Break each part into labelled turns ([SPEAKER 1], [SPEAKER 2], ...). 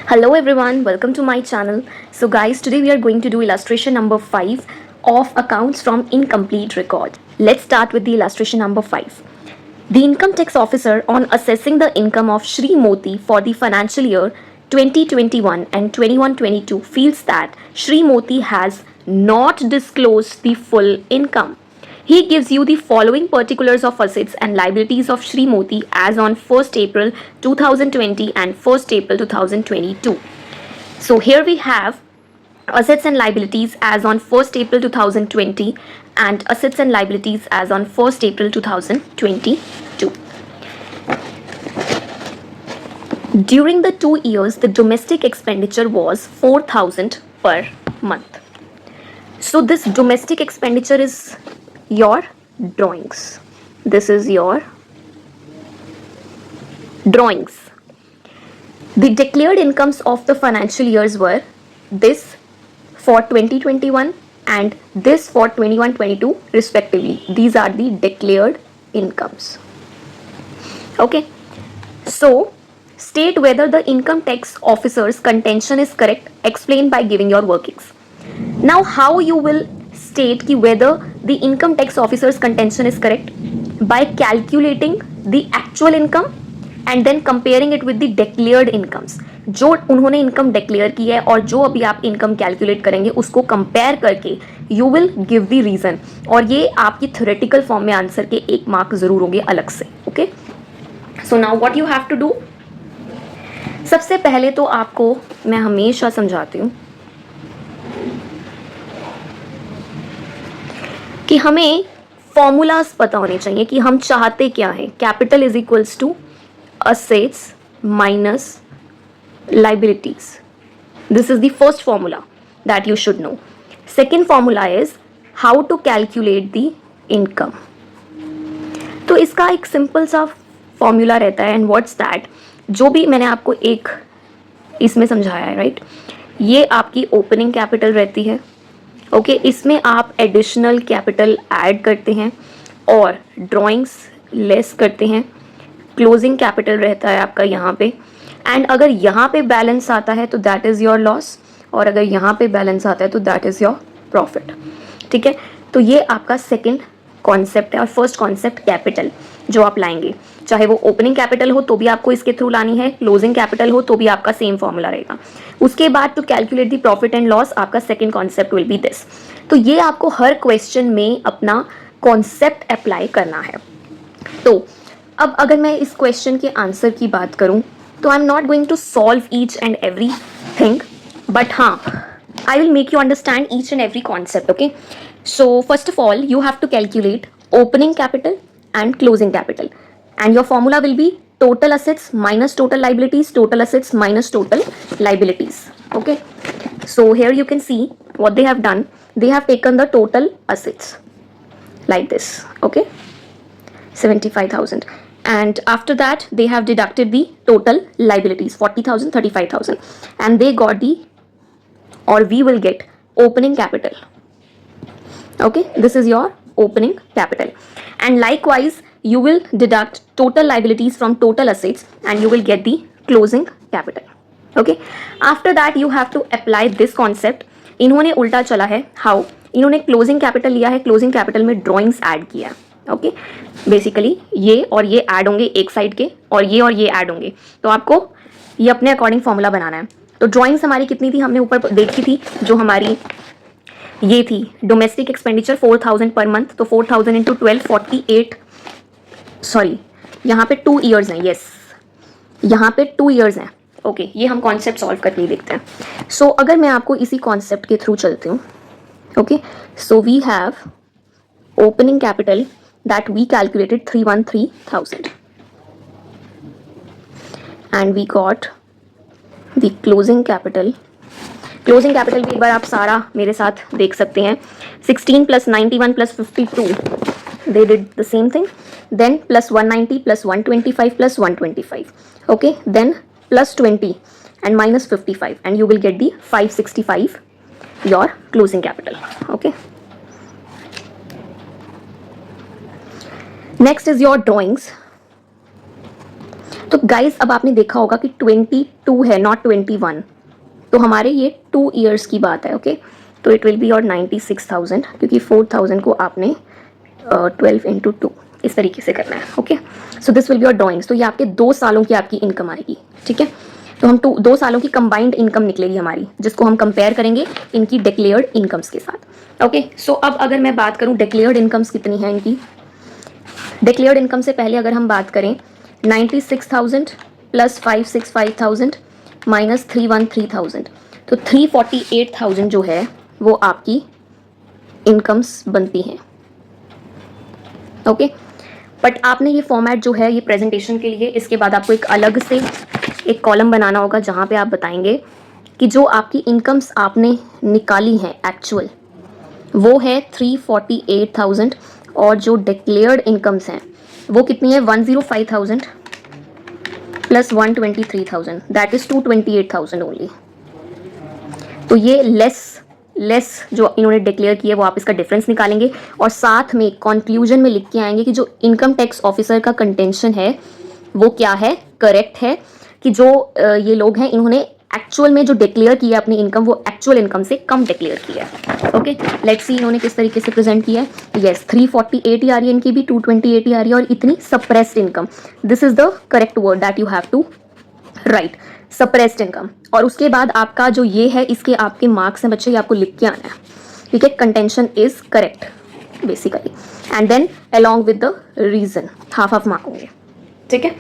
[SPEAKER 1] Hello everyone, welcome to my channel. So guys, today we are going to do illustration number 5 of accounts from incomplete record. Let's start with the illustration number 5. The income tax officer on assessing the income of Shri Moti for the financial year 2021 and 21-22 feels that Shri Moti has not disclosed the full income. He gives you the following particulars of assets and liabilities of Shri Moti as on 1st April 2020 and 1st April 2022. So here we have assets and liabilities as on 1st April 2020 and assets and liabilities as on 1st April 2022. During the 2 years, the domestic expenditure was 4,000 per month. So this domestic expenditure is your drawings. This is your drawings. The declared incomes of the financial years were this for 2021 and this for 21-22 respectively. These are the declared incomes. Okay. So state whether the income tax officer's contention is correct. Explain by giving your workings. Now how you will state कि whether the income tax officer's contention is correct? By calculating the actual income and then comparing it with the declared incomes. जो उन्होंने income declare की है और जो अभी आप income calculate करेंगे उसको कंपेयर करके you will give the reason, और ये आपकी थ्योरेटिकल फॉर्म में आंसर के 1 मार्क जरूर होंगे अलग से. Okay, so now what you have to do. सबसे पहले तो आपको मैं हमेशा समझाती हूँ कि हमें फॉर्मूलाज पता होने चाहिए कि हम चाहते क्या है. Capital is equals to assets minus liabilities. This is the first formula that you should know. Second formula is how to calculate the income. तो इसका एक सिंपल सा फॉर्मूला रहता है, एंड व्हाट्स दैट, जो भी मैंने आपको एक इसमें समझाया है, राइट. ये आपकी ओपनिंग कैपिटल रहती है. ओके, इसमें आप एडिशनल कैपिटल ऐड करते हैं और ड्राइंग्स लेस करते हैं. क्लोजिंग कैपिटल रहता है आपका यहाँ पे, एंड अगर यहाँ पे बैलेंस आता है तो दैट इज़ योर लॉस, और अगर यहाँ पे बैलेंस आता है तो दैट इज़ योर प्रॉफिट. ठीक है, तो ये आपका सेकंड कॉन्सेप्ट है. और फर्स्ट कॉन्सेप्ट कैपिटल जो आप लाएंगे, चाहे वो ओपनिंग कैपिटल हो तो भी आपको इसके थ्रू लानी है, क्लोजिंग कैपिटल हो तो भी आपका सेम फॉर्मूला रहेगा. उसके बाद to calculate the profit and loss आपका second concept will be this. तो ये आपको हर क्वेश्चन में अपना कॉन्सेप्ट अप्लाई करना है. तो अब अगर मैं इस क्वेश्चन के आंसर की बात करूं तो I am not going to solve each and everything, but हाँ, I will make you understand each and every concept. Okay, so first of all you have to calculate opening capital and closing capital, and your formula will be total assets minus total liabilities, total assets minus total liabilities. Okay, so here you can see what they have done. They have taken the total assets like this. Okay, 75,000, and after that they have deducted the total liabilities 40,000, 35,000, and they got the, or we will get, opening capital. Okay, this is your opening capital, and likewise you will deduct total liabilities from total assets and you will get the closing capital. Okay, after that you have to apply this concept. इन्होंने उल्टा चला है. How? इन्होंने closing capital लिया है, closing capital में drawings add किया. Okay, basically ये और ये ऐड होंगे एक साइड के, और ये ऐड होंगे, तो आपको ये अपने अकॉर्डिंग फॉर्मूला बनाना है. तो ड्राइंग्स हमारी कितनी थी, हमने ऊपर देखी थी, जो हमारी ये थी डोमेस्टिक एक्सपेंडिचर 4,000 पर मंथ. तो 4,000 इंटू 12 48, सॉरी यहाँ पे 2 ईयर्स हैं. यस, यहाँ पे 2 ईयर्स हैं. ओके, ये हम कॉन्सेप्ट सॉल्व करके ही देखते हैं. सो अगर मैं आपको इसी कॉन्सेप्ट के थ्रू चलती हूँ. Okay, so we have opening capital that we calculated 313,000, and we got the closing capital. Closing capital भी एक बार आप सारा मेरे साथ देख सकते हैं. 16 plus 91 plus 52, they did the same thing. Then plus 190 plus 125 plus 125. Okay, then plus 20 and minus 55, and you will get the 565 your closing capital. Okay, next is your drawings. तो गाइस अब आपने देखा होगा कि 22 है, नॉट 21, तो हमारे ये 2 ईयर्स की बात है, ओके। तो इट विल बी और 96,000, क्योंकि 4,000 को आपने 12 इंटू 2 इस तरीके से करना है, okay. So this will be your drawings. तो ये आपके 2 सालों की आपकी इनकम आएगी, ठीक है। तो हम 2 सालों की कंबाइंड इनकम निकलेगी हमारी, जिसको हम कंपेयर करेंगे इनकी डिक्लेयर्ड इनकम्स के साथ, ओके। सो अब अगर मैं बात करूँ डिक्लेयर्ड इनकम्स कितनी है इनकी, डिक्लेयर्ड इनकम से पहले अगर हम बात करें 96,000 प्लस 565,000 माइनस 313,000, तो 348,000 जो है वो आपकी इनकम्स बनती हैं, ओके। बट आपने ये फॉर्मेट जो है ये प्रेजेंटेशन के लिए, इसके बाद आपको एक अलग से एक कॉलम बनाना होगा जहाँ पे आप बताएंगे कि जो आपकी इनकम्स आपने निकाली हैं एक्चुअल वो है 348,000, और जो डिक्लेयर्ड इनकम्स हैं वो कितनी है 105,000 प्लस 123,000, दैट इज़ 228,000 ओनली। तो ये लेस जो इन्होंने डिक्लेयर किया है वो आप इसका डिफरेंस निकालेंगे, और साथ में कंक्लूजन में लिख के आएंगे कि जो इनकम टैक्स ऑफिसर का कंटेंशन है वो क्या है, करेक्ट है, कि जो ये लोग हैं इन्होंने एक्चुअल में जो डिक्लेयर किया अपनी इनकम वो एक्चुअल इनकम से कम डिक्लेयर किया है, ओके। लेट्स सी इन्होंने किस तरीके से प्रेजेंट किया है। यस 348 ही आ रही है इनकी भी, 228 ही आ रही है, और इतनी suppressed income, this is the correct word that you have to write, suppressed income. और उसके बाद आपका जो ये है इसके आपके मार्क्स हैं बच्चे, ये आपको लिख के आना है, ठीक है। Contention is correct basically, and then along with the reason half mark होंगे, ठीक है।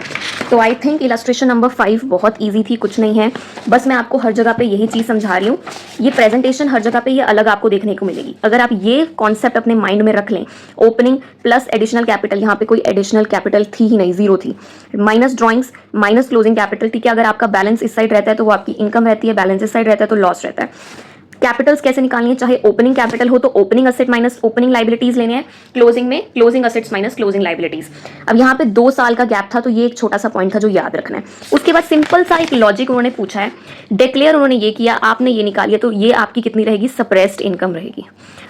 [SPEAKER 1] तो आई थिंक इलस्ट्रेशन नंबर 5 बहुत इजी थी, कुछ नहीं है, बस मैं आपको हर जगह पे यही चीज़ समझा रही हूँ। ये प्रेजेंटेशन हर जगह पे ये अलग आपको देखने को मिलेगी। अगर आप ये कॉन्सेप्ट अपने माइंड में रख लें, ओपनिंग प्लस एडिशनल कैपिटल, यहाँ पे कोई एडिशनल कैपिटल थी ही नहीं, जीरो थी, minus drawings minus closing capital, ठीक है। अगर आपका बैलेंस इस साइड रहता है तो वो आपकी इनकम रहती है, बैलेंस इस साइड रहता है तो लॉस रहता है। कैपिटल्स कैसे निकालनी है, चाहे ओपनिंग कैपिटल हो तो opening asset minus opening liabilities लेने हैं, क्लोजिंग में closing assets minus closing liabilities. अब यहाँ पे 2 साल का गैप था तो ये एक छोटा सा पॉइंट था जो याद रखना है। उसके बाद सिंपल सा एक लॉजिक उन्होंने पूछा है, डिक्लेयर उन्होंने ये किया, आपने ये निकालिया, तो ये आपकी कितनी रहेगी, सप्रेस्ड इनकम रहेगी।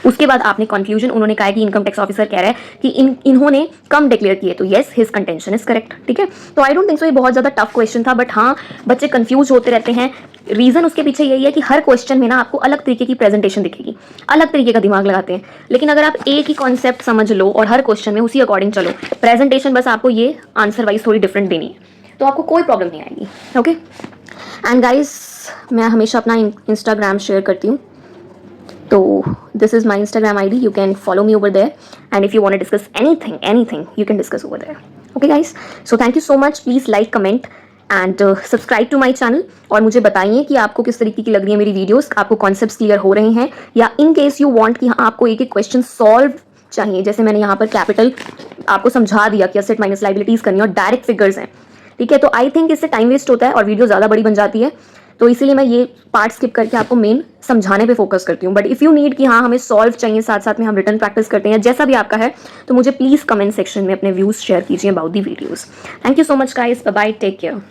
[SPEAKER 1] उसके बाद आपने कंक्लूजन, उन्होंने कहा कि इनकम टैक्स ऑफिसर कह रहा है कि इन्होंने कम डिक्लेयर किए, तो yes his contention is correct, ठीक है। तो आई डोंट थिंक सो ये बहुत ज्यादा टफ क्वेश्चन था, बट हाँ बच्चे कंफ्यूज होते रहते हैं। रीजन उसके पीछे यही है कि हर क्वेश्चन में ना आपको अलग तरीके की प्रेजेंटेशन दिखेगी, अलग तरीके का दिमाग लगाते हैं, लेकिन अगर आप एक ही कॉन्सेप्ट समझ लो और हर क्वेश्चन में उसी अकॉर्डिंग चलो, प्रेजेंटेशन बस आपको ये आंसर वाइज थोड़ी डिफरेंट देनी है, तो आपको कोई प्रॉब्लम नहीं आएगी, ओके। एंड गाइस मैं हमेशा अपना इंस्टाग्राम शेयर करती हूँ, तो this is my Instagram ID, you can follow me over there, and if you want to discuss anything you can discuss over there, okay guys। So thank you so much, please like, comment and subscribe to my channel, और मुझे बताइए कि आपको किस तरीके की लग रही है मेरी वीडियोस, आपको कॉन्सेप्ट्स क्लियर हो रहे हैं, या इन केस यू वांट कि हाँ आपको एक एक क्वेश्चन सॉल्व चाहिए, जैसे मैंने यहाँ पर कैपिटल आपको समझा दिया कि असेट माइनस लाइबिलिटीज करनी और डायरेक्ट फिगर्स हैं, ठीक है। तो आई थिंक इससे टाइम वेस्ट होता है और वीडियो ज़्यादा बड़ी बन जाती है, तो इसीलिए मैं ये पार्ट स्किप करके आपको मेन समझाने पे फोकस करती हूँ। बट इफ़ यू नीड कि हाँ हमें सॉल्व चाहिए, साथ साथ में हम रिटर्न प्रैक्टिस करते हैं, जैसा भी आपका है, तो मुझे प्लीज़ कमेंट सेक्शन में अपने व्यूज़ शेयर कीजिए about the videos. Thank you so much guys, bye bye, take care.